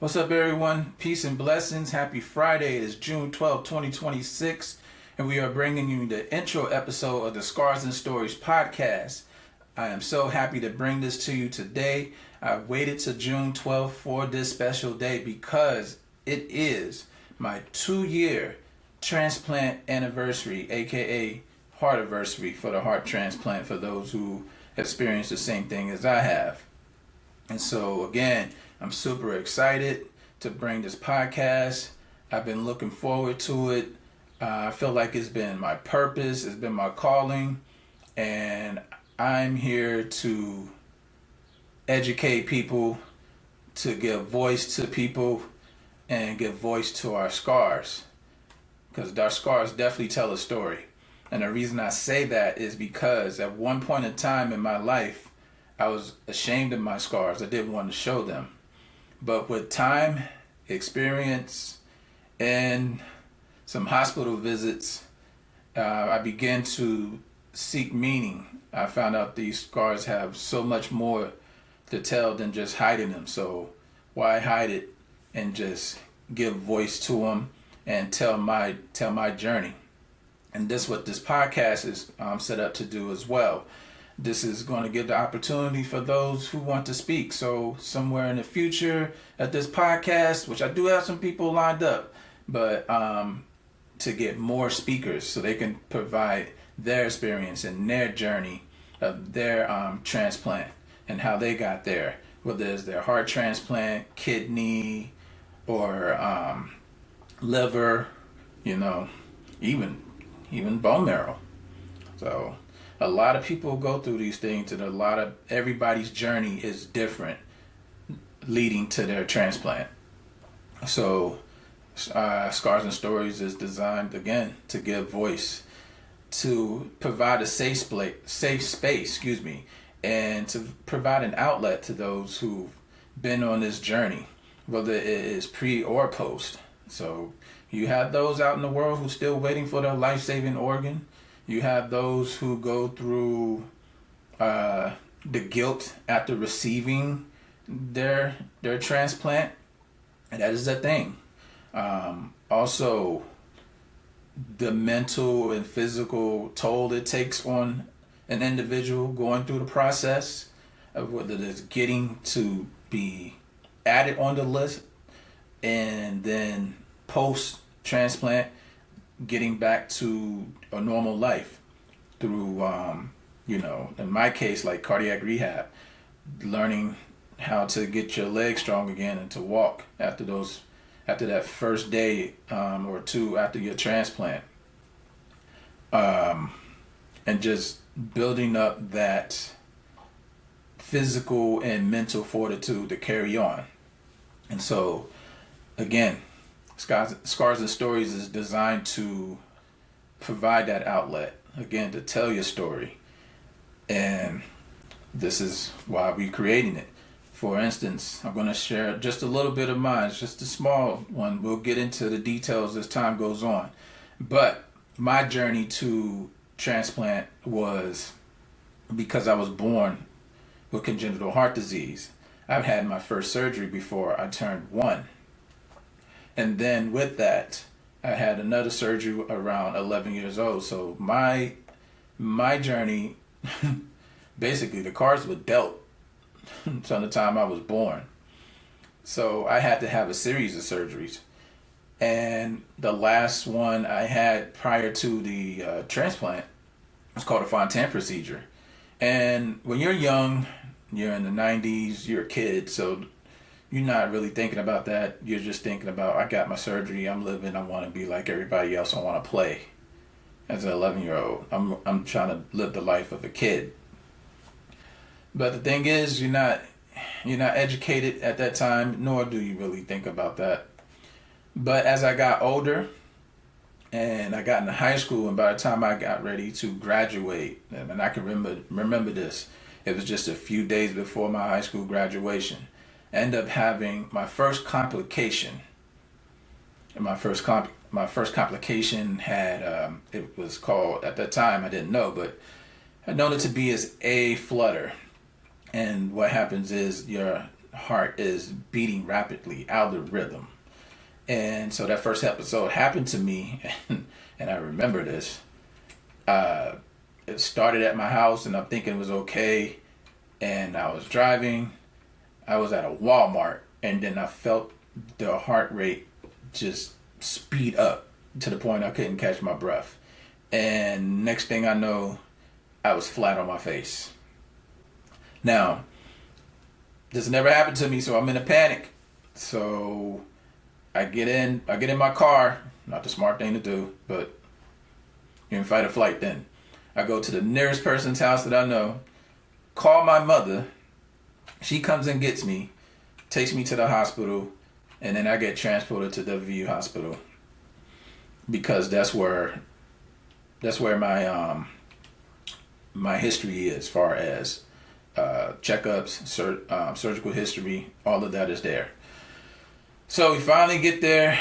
What's up, everyone? Peace and blessings. Happy Friday. It is June 12th, 2026, and we are bringing you the intro episode of the Scars and Stories podcast. I am so happy to bring this to you today. I waited to June 12th for this special day because it is my 2-year transplant anniversary, aka heart anniversary for the heart transplant for those who experienced the same thing as I have. And so, again, I'm super excited to bring this podcast. I've been looking forward to it. I feel like it's been my purpose, it's been my calling, and I'm here to educate people, to give voice to people, and give voice to our scars. Because our scars definitely tell a story. And the reason I say that is because at one point in time in my life, I was ashamed of my scars. I didn't want to show them. But with time, experience, and some hospital visits, I began to seek meaning. I found out these scars have so much more to tell than just hiding them. So why hide it and just give voice to them and tell my journey? And this is what this podcast is set up to do as well. This is going to give the opportunity for those who want to speak. So somewhere in the future at this podcast, which I do have some people lined up, but to get more speakers so they can provide their experience and their journey of their transplant and how they got there, whether it's their heart transplant, kidney, or liver, even bone marrow. So a lot of people go through these things, and everybody's journey is different leading to their transplant. So Scars and Stories is designed, again, to give voice, to provide a safe space, and to provide an outlet to those who've been on this journey, whether it is pre or post. So you have those out in the world who are still waiting for their life-saving organ. You have those who go through the guilt after receiving their transplant, and that is a thing. Also, the mental and physical toll it takes on an individual going through the process of whether it's getting to be added on the list, and then post-transplant getting back to a normal life through, in my case, like cardiac rehab, learning how to get your legs strong again and to walk after that first day or two after your transplant, and just building up that physical and mental fortitude to carry on. And so, again, Scars and Stories is designed to provide that outlet, again, to tell your story. And this is why we're creating it. For instance, I'm going to share just a little bit of mine, just a small one. We'll get into the details as time goes on. But my journey to transplant was because I was born with congenital heart disease. I've had my first surgery before I turned 1. And then with that, I had another surgery around 11 years old. So my journey, basically the cards were dealt from the time I was born. So I had to have a series of surgeries. And the last one I had prior to the transplant was called a Fontan procedure. And when you're young, you're in the 90s, you're a kid, so you're not really thinking about that. You're just thinking about, I got my surgery, I'm living, I want to be like everybody else, I want to play. As an 11-year-old, I'm trying to live the life of a kid. But the thing is, you're not educated at that time, nor do you really think about that. But as I got older, and I got into high school, and by the time I got ready to graduate, and I can remember this, it was just a few days before my high school graduation. End up having my first complication. And my first complication had it was called, at that time I didn't know, but I'd known it to be as a flutter. And what happens is your heart is beating rapidly out of rhythm. And so that first episode happened to me, and I remember this. It started at my house, and I'm thinking it was okay. And I was driving. I was at a Walmart, and then I felt the heart rate just speed up to the point I couldn't catch my breath. And next thing I know, I was flat on my face. Now, this never happened to me, so I'm in a panic. So I get in my car. Not the smart thing to do, but you're in fight or flight then. I go to the nearest person's house that I know, call my mother. She comes and gets me, takes me to the hospital, and then I get transported to WVU Hospital because that's where my history is, as far as checkups, surgical history, all of that is there. So we finally get there,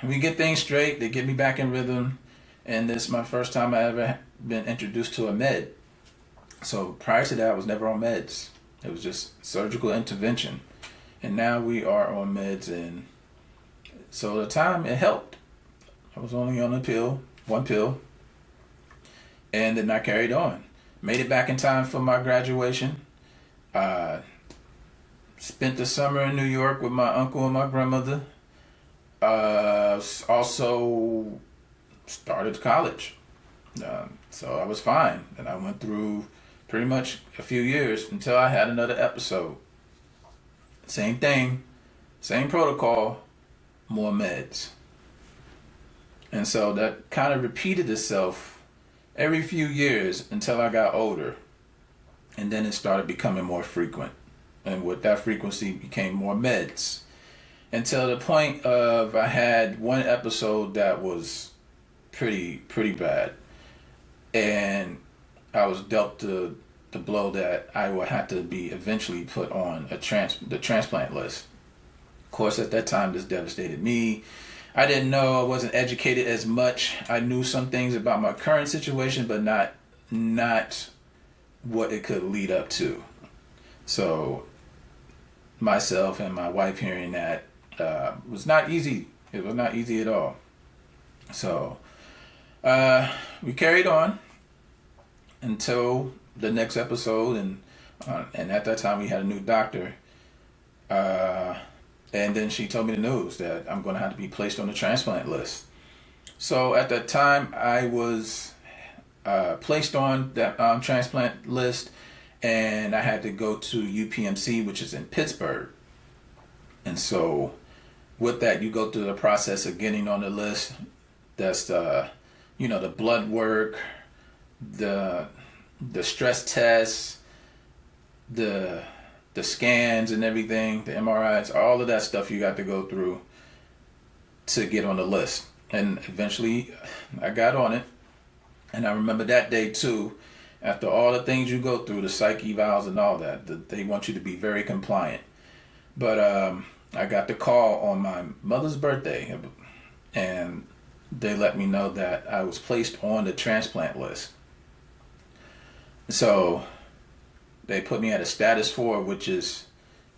we get things straight, they get me back in rhythm, and this is my first time I ever been introduced to a med. So prior to that, I was never on meds. It was just surgical intervention. And now we are on meds, and so the time it helped. I was only on one pill, and then I carried on. Made it back in time for my graduation. Spent the summer in New York with my uncle and my grandmother. Also started college. So I was fine. And I went through pretty much a few years until I had another episode. Same thing, same protocol, more meds. And so that kind of repeated itself every few years until I got older. And then it started becoming more frequent. And with that frequency became more meds. Until the point of I had one episode that was pretty bad. And I was dealt the blow that I would have to be eventually put on the transplant list. Of course, at that time, this devastated me. I didn't know, I wasn't educated as much. I knew some things about my current situation, but not what it could lead up to. So myself and my wife hearing that was not easy. It was not easy at all. So we carried on until the next episode, and at that time we had a new doctor. And then she told me the news that I'm going to have to be placed on the transplant list. So at that time, I was placed on that transplant list, and I had to go to UPMC, which is in Pittsburgh. And so with that, you go through the process of getting on the list. That's the blood work, the stress tests, the scans and everything, the MRIs, all of that stuff you got to go through to get on the list. And eventually I got on it. And I remember that day too, after all the things you go through, the psych evals and all that, they want you to be very compliant. But I got the call on my mother's birthday, and they let me know that I was placed on the transplant list. So they put me at a status 4, which is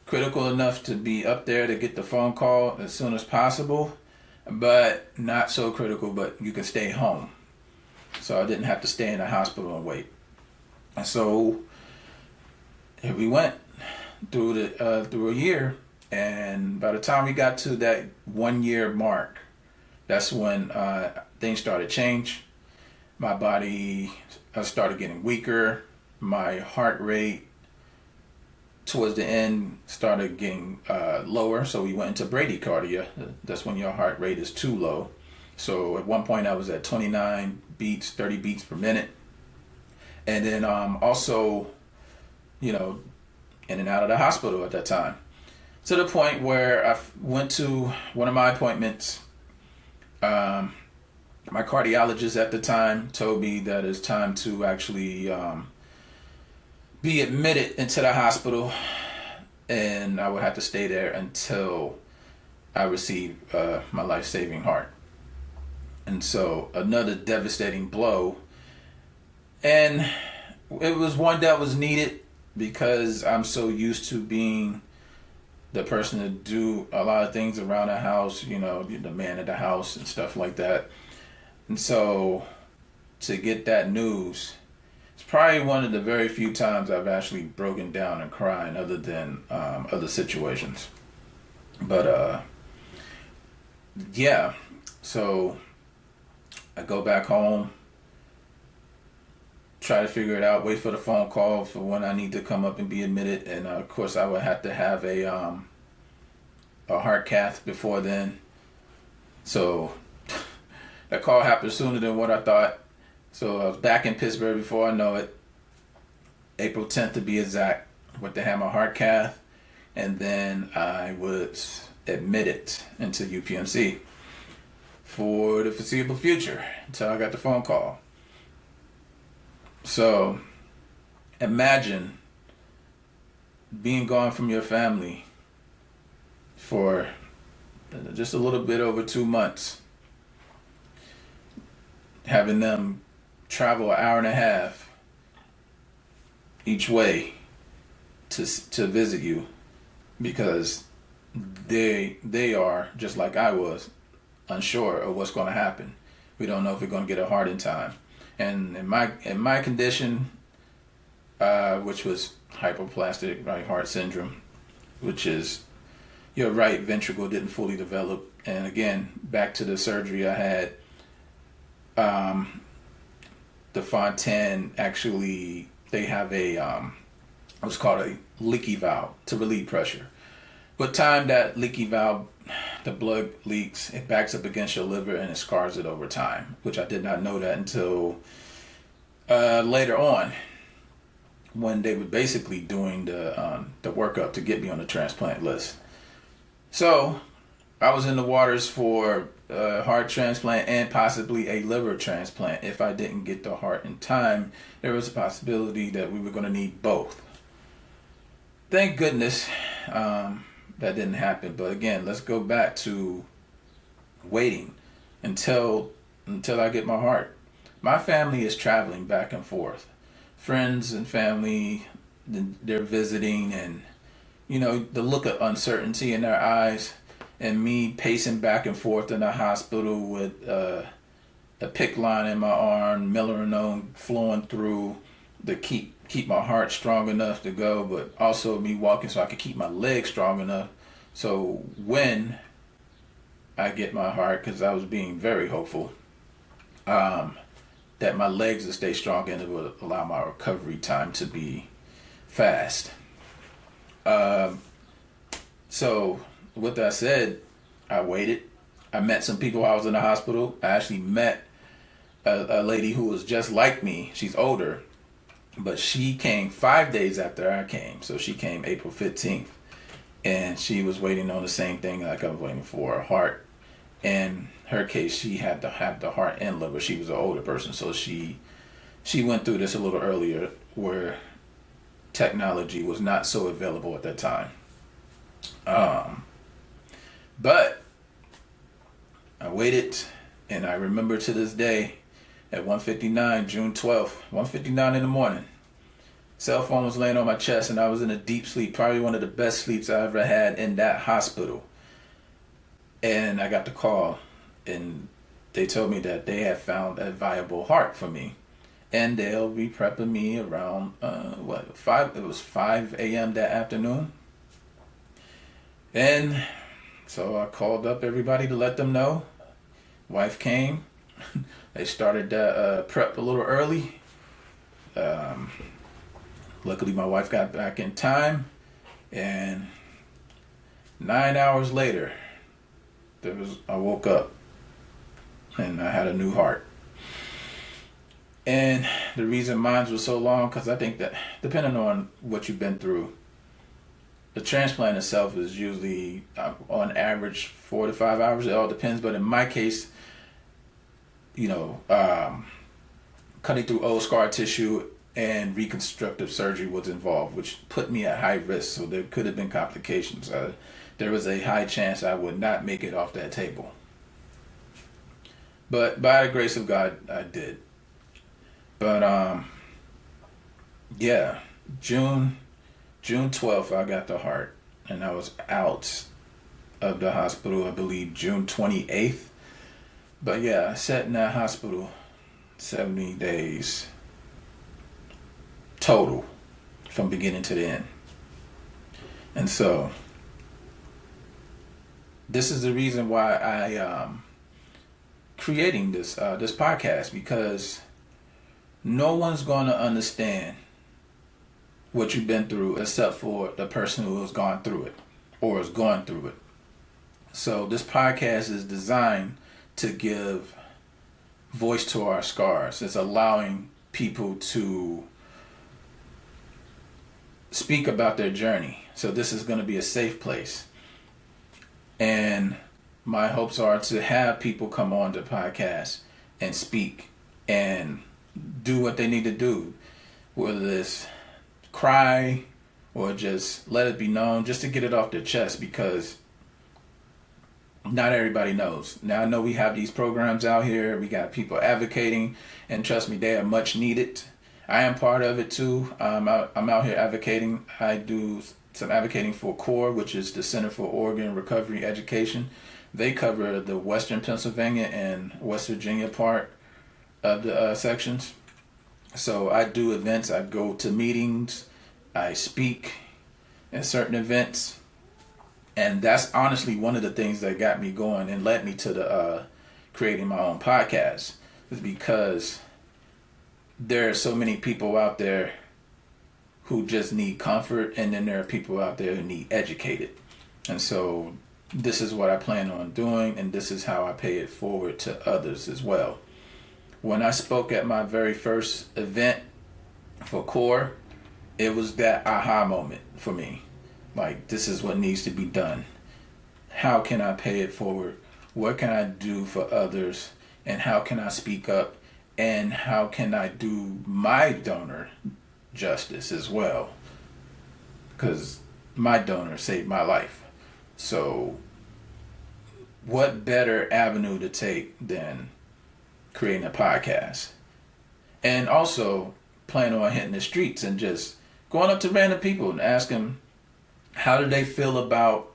critical enough to be up there to get the phone call as soon as possible, but not so critical, but you can stay home. So I didn't have to stay in the hospital and wait. And so here we went through a year, and by the time we got to that 1 year mark, that's when things started to change. My body started getting weaker. My heart rate towards the end started getting lower, so we went into bradycardia. That's when your heart rate is too low. So at one point I was at 29 beats, 30 beats per minute. And then also, in and out of the hospital at that time. To the point where I went to one of my appointments. My cardiologist at the time told me that it's time to actually be admitted into the hospital, and I would have to stay there until I received my life-saving heart. And so another devastating blow, and it was one that was needed because I'm so used to being the person to do a lot of things around the house, the man of the house and stuff like that. And so to get that news, it's probably one of the very few times I've actually broken down and crying other than other situations. But yeah, so I go back home, try to figure it out, wait for the phone call for when I need to come up and be admitted. And of course, I would have to have a heart cath before then. So that call happened sooner than what I thought. So I was back in Pittsburgh before I know it. April 10th to be exact. Went to have my heart cath, and then I was admitted into UPMC for the foreseeable future until I got the phone call. So imagine being gone from your family for just a little bit over 2 months, having them travel an hour and a half each way to visit you, because they are just like I was, unsure of what's going to happen. We don't know if we're going to get a heart in time. And in my condition, which was hypoplastic right heart syndrome, which is your right ventricle didn't fully develop. And again, back to the surgery I had, the Fontaine actually, they have what's called a leaky valve to relieve pressure. With time, that leaky valve, the blood leaks, it backs up against your liver and it scars it over time, which I did not know that until later on, when they were basically doing the workup to get me on the transplant list. So I was in the waters for a heart transplant and possibly a liver transplant. If I didn't get the heart in time, there was a possibility that we were going to need both. Thank goodness that didn't happen. But again, let's go back to waiting until I get my heart. My family is traveling back and forth. Friends and family, they're visiting, and the look of uncertainty in their eyes, and me pacing back and forth in the hospital with a PICC line in my arm, Milrinone flowing through to keep my heart strong enough to go, but also me walking so I could keep my legs strong enough. So when I get my heart, because I was being very hopeful, that my legs would stay strong and it would allow my recovery time to be fast. So with that said, I waited. I met some people while I was in the hospital. I actually met a lady who was just like me. She's older, but she came 5 days after I came. So she came April 15th, and she was waiting on the same thing like I was waiting for, a heart. In her case, she had to have the heart and liver. She was an older person, so she went through this a little earlier, where technology was not so available at that time. But I waited, and I remember to this day, at 1:59, June 12th, 1:59 in the morning, cell phone was laying on my chest, and I was in a deep sleep, probably one of the best sleeps I ever had in that hospital. And I got the call, and they told me that they had found a viable heart for me, and they'll be prepping me around 5. It was 5 a.m. that afternoon. And so I called up everybody to let them know. Wife came. They started prep a little early. Luckily, my wife got back in time, and 9 hours later, I woke up, and I had a new heart. And the reason mine was so long, because I think that depending on what you've been through, the transplant itself is usually on average 4 to 5 hours. It all depends, but in my case, cutting through old scar tissue and reconstructive surgery was involved, which put me at high risk. So there could have been complications. There was a high chance I would not make it off that table. But by the grace of God, I did. But yeah, June 12th, I got the heart. and I was out of the hospital, I believe, June 28th. But yeah, I sat in that hospital 70 days total from beginning to the end. And so this is the reason why I creating this podcast, because no one's going to understand what you've been through except for the person who has gone through it or is going through it. So this podcast is designed to give voice to our scars. It's allowing people to speak about their journey. So this is going to be a safe place. And my hopes are to have people come on the podcast and speak and do what they need to do, whether it's cry or just let it be known, just to get it off their chest, because not everybody knows. Now I know we have these programs out here, we got people advocating, and trust me, they are much needed. I am part of it too. I'm out here advocating. I do some advocating for CORE, which is the Center for Organ Recovery Education. They cover the Western Pennsylvania and West Virginia part of the sections. So I do events, I go to meetings, I speak at certain events. And that's honestly one of the things that got me going and led me to the creating my own podcast, is because there are so many people out there who just need comfort, and then there are people out there who need educated. And so this is what I plan on doing, and this is how I pay it forward to others as well. When I spoke at my very first event for CORE, it was that aha moment for me. Like, this is what needs to be done. How can I pay it forward? What can I do for others? And how can I speak up? And how can I do my donor justice as well? Because my donor saved my life. So what better avenue to take than creating a podcast? And also plan on hitting the streets and just going up to random people and asking how do they feel about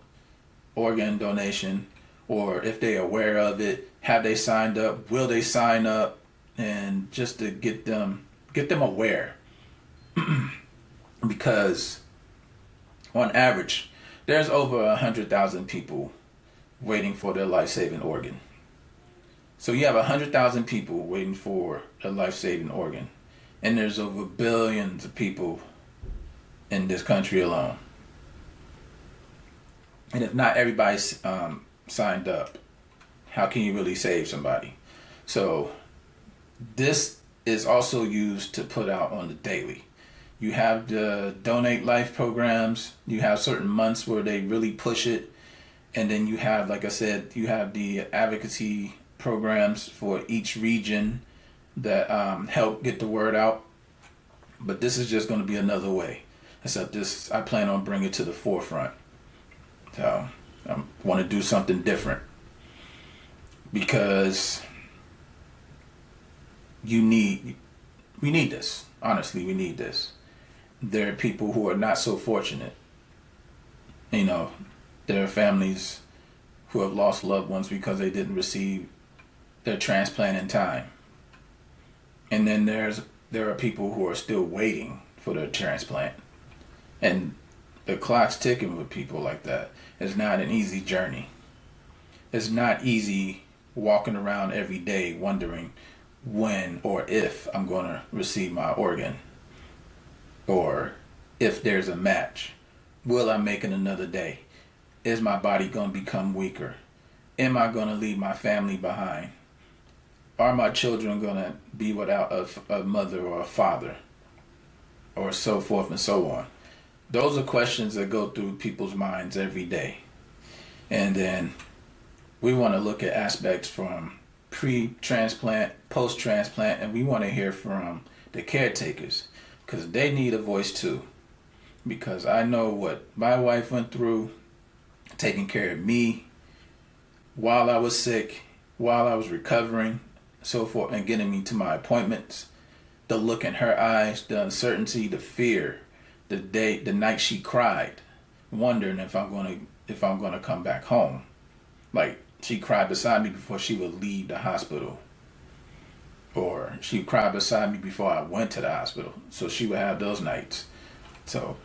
organ donation, or if they're aware of it, have they signed up, will they sign up, and just to get them aware. Because on average, there's over 100,000 people waiting for their life-saving organ. So you have 100,000 people waiting for a life-saving organ, and there's over billions of people in this country alone. And if not everybody's signed up, how can you really save somebody? So this is also used to put out on the daily. You have the Donate Life programs. You have certain months where they really push it. And then you have, like I said, you have the advocacy programs for each region that help get the word out. But this is just going to be another way. Except this, I plan on bringing it to the forefront. So I want to do something different, because we need this. Honestly, we need this. There are people who are not so fortunate. You know, there are families who have lost loved ones because they didn't receive their transplant in time. And then there are people who are still waiting for their transplant. And the clock's ticking with people like that. It's not an easy journey. It's not easy walking around every day wondering when or if I'm going to receive my organ, or if there's a match. Will I make it another day? Is my body going to become weaker? Am I going to leave my family behind? Are my children going to be without a mother or a father? Or so forth and so on. Those are questions that go through people's minds every day. And then we want to look at aspects from pre-transplant, post-transplant, and we want to hear from the caretakers, because they need a voice too. Because I know what my wife went through, taking care of me while I was sick, while I was recovering, so forth, and getting me to my appointments. The look in her eyes, the uncertainty, the fear, the night she cried wondering if I'm gonna come back home. Like, she cried beside me before she would leave the hospital, or she cried beside me before I went to the hospital. So she would have those nights. So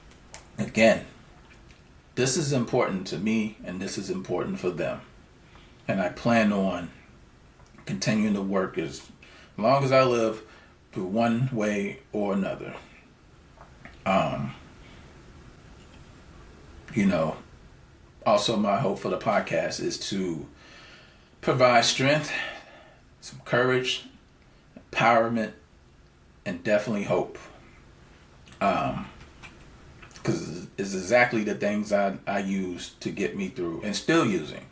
again, this is important to me, and this is important for them, and I plan on continuing to work as long as I live, through one way or another. You know, also my hope for the podcast is to provide strength, some courage, empowerment, and definitely hope. Because it's exactly the things I used to get me through, and still using.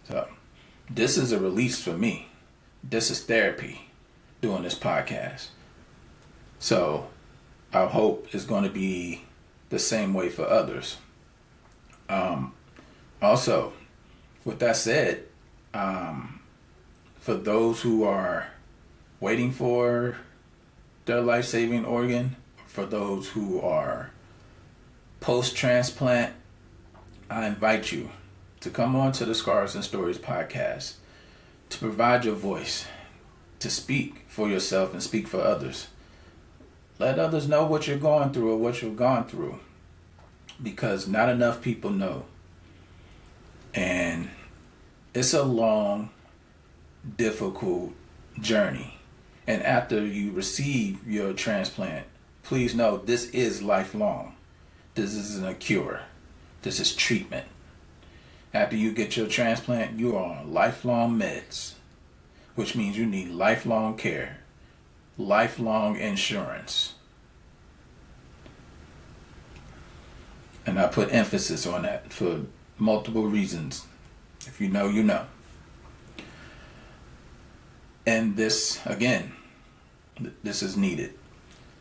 So this is a release for me. This is therapy, doing this podcast. So I hope it's going to be the same way for others. Also, with that said, for those who are waiting for their life-saving organ, for those who are post-transplant, I invite you to come on to the Scars and Stories podcast, to provide your voice, to speak for yourself and speak for others. Let others know what you're going through or what you've gone through, because not enough people know. And it's a long, difficult journey. And after you receive your transplant, please know this is lifelong. This isn't a cure. This is treatment. After you get your transplant, you are on lifelong meds, which means you need lifelong care, lifelong insurance. And I put emphasis on that for multiple reasons. If you know, you know. And this, again, this is needed.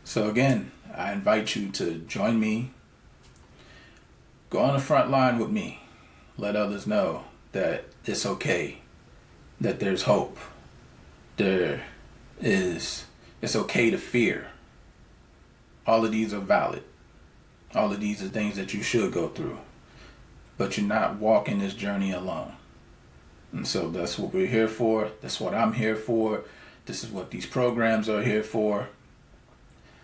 So again, I invite you to join me. Go on the front line with me. Let others know that it's okay, that there's hope. It's okay to fear. All of these are valid. All of these are things that you should go through. But you're not walking this journey alone. And so that's what we're here for. That's what I'm here for. This is what these programs are here for.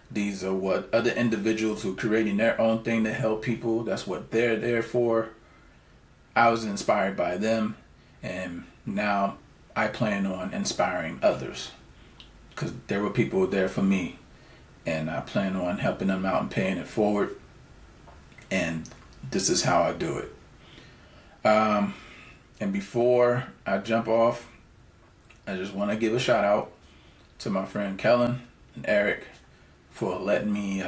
These are what other individuals who are creating their own thing to help people, that's what they're there for. I was inspired by them, and now I plan on inspiring others, because there were people there for me, and I plan on helping them out and paying it forward. And this is how I do it. And before I jump off, I just want to give a shout out to my friend Kellen and Eric for letting me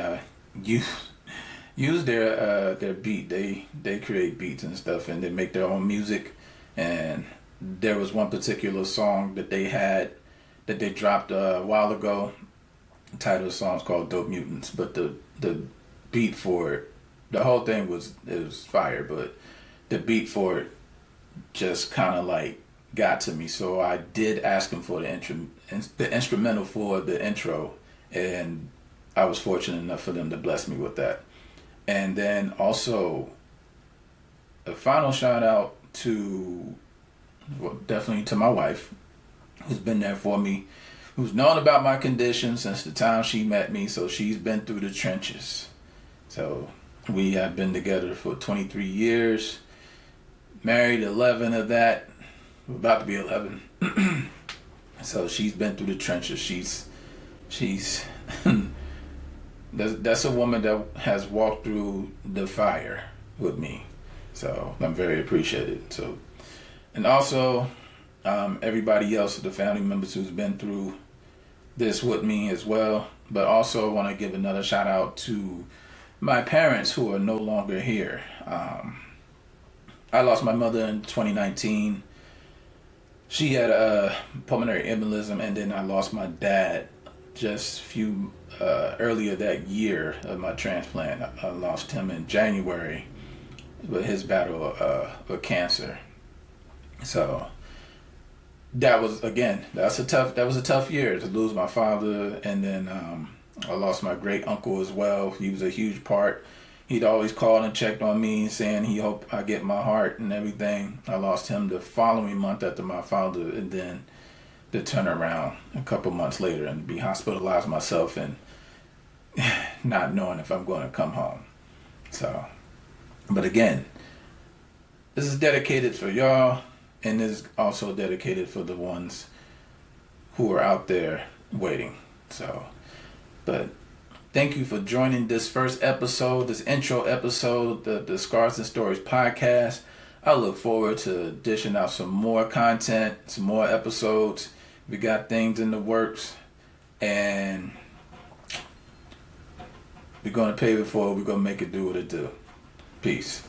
use their beat. They create beats and stuff, and they make their own music. And there was one particular song that they had that they dropped a while ago. The title of the song is called Dope Mutants, but the beat for it, the whole thing was fire, but the beat for it just kind of like got to me. So I did ask him for the instrumental for the intro, and I was fortunate enough for them to bless me with that. And then also a final shout out to, well, definitely to my wife, who's been there for me, who's known about my condition since the time she met me. So she's been through the trenches. So we have been together for 23 years, married 11 of that. We're about to be 11. So she's been through the trenches. She's that's a woman that has walked through the fire with me. So I'm very appreciative. So, and also everybody else, the family members who's been through this with me as well. But also want to give another shout out to my parents who are no longer here. I lost my mother in 2019. She had a pulmonary embolism, and then I lost my dad just a few earlier that year of my transplant. I lost him in January with his battle with cancer. So that was a tough year to lose my father, and then I lost my great uncle as well. He was a huge part. He'd always called and checked on me, saying he hoped I get my heart and everything. I lost him the following month after my father, and then to turn around a couple months later and be hospitalized myself and not knowing if I'm going to come home. So, but again, this is dedicated for y'all, and this is also dedicated for the ones who are out there waiting. So, but thank you for joining this first episode, this intro episode, the Scars and Stories podcast. I look forward to dishing out some more content, some more episodes. We got things in the works, and we're going to pay it forward. We're going to make it do what it do. Peace.